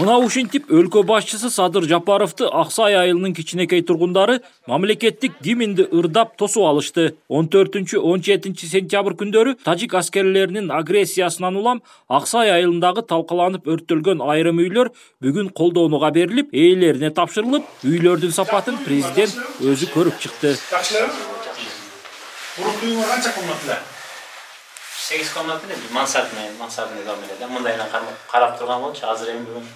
Мына ушинтип өлкө башчысы Садыр Жапаровду Аксай айылынын кичинекей тургундары мамлекеттик гимнди ырдап тосуп алышты. 14-17 сентябрь күндөрү тажик аскерлеринин агрессиясынан улам Аксай айылындагы талкаланып өрттөлгөн айрым үйлөр бүгүн колдонууга берилип, ээлерине тапшырылып, үйлөрдүн сапатын президент өзү көрүп чыкты. 8 komnatlı mansardın edamıyla mındayla qarab turgan bolчу азыр эми бүгүн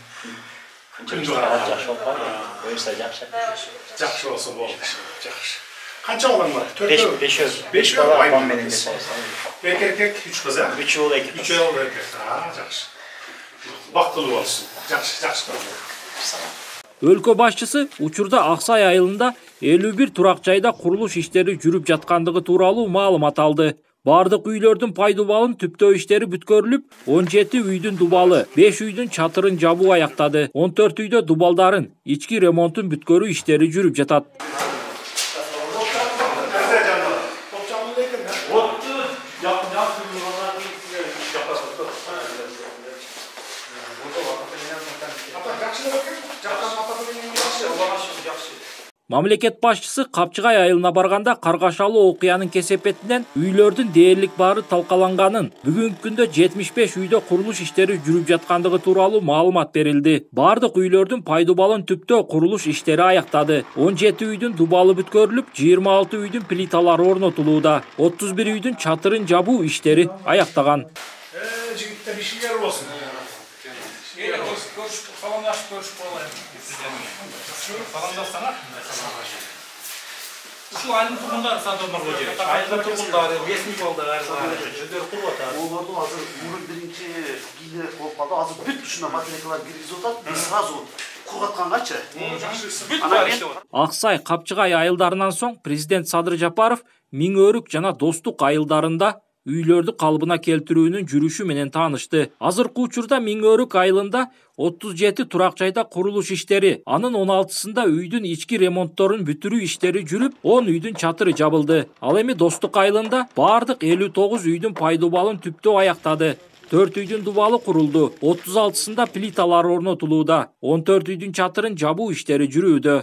күнчө карап жакшы болуп калды. Буюрса жакшы. Жакшы болсо болду. Жакшы. Канча балаң бар? 5 бала апам менен жашайт. 2 эркек, 3 кыз, а? 3 уул 2 кыз. 3 уул эркек. Жакшы. Бактылуу болсун. Жакшы. Өлкө башчысы учурда Аксай айылында 51 турак жайда курулуш иштери жүрүп жаткандыгы тууралуу маалымат алды. Бардык үйлөрдүн пайдубалын түптөө иштери бүткөрүлүп, 17 үйдүн дубалы, 5 үйдүн чатырын жабуу аяктады. 14 үйдө дубалдарын, ички ремонтун бүткөрүү иштери жүрүп жатат. Мамлекет башчысы Капчыгай айылына барганда каргашалуу окуянын кесепетинен үйлөрдүн дээрлик баары талкаланганын, бүгүнкү күндө 75 үйдө курулуш иштери жүрүп жаткандыгы тууралуу маалымат берилди. Бардык үйлөрдүн пайдубалын түптөө курулуш иштери аяктады. 17 үйдүн дубалы бүткөрүлүп, 26 үйдүн плиталары орнотулууда. 31 үйдүн чатырын жабуу иштери аяктаган. Жигиттер ишиңер болсун. Ушул айылдын тургундары Садыр Маргожи. Айылдын тургундары ресми балдар өздөрү куруп атат. Олорду азыр мурун биринчи кийинирээк болуп калды. Азыр бүт ушундай материалдар киргизип атат. Биз сразу кургаткангачы. Аксай, Капчыгай айылдарынан соң президент Садыр Жапаров Миң Өрүк жана Достук айылдарында үйлөрдү калыбына келтирүүнүн жүрүшү менен таанышты. Азыркы учурда Миң Өрүк айылында 37 турак жайда курулуш иштери, анын 16сында үйдүн ички ремонтторун бүтүрүү иштери жүрүп, 10 үйдүн чатыры жабылды. Ал эми Достук айылында бардык 59 үйдүн пайдубалын түптөө аяктады. 4 үйдүн дубалы курулду, 36сында плиталар орнотулууда, 14 үйдүн чатырын жабуу иштери жүрүүдө.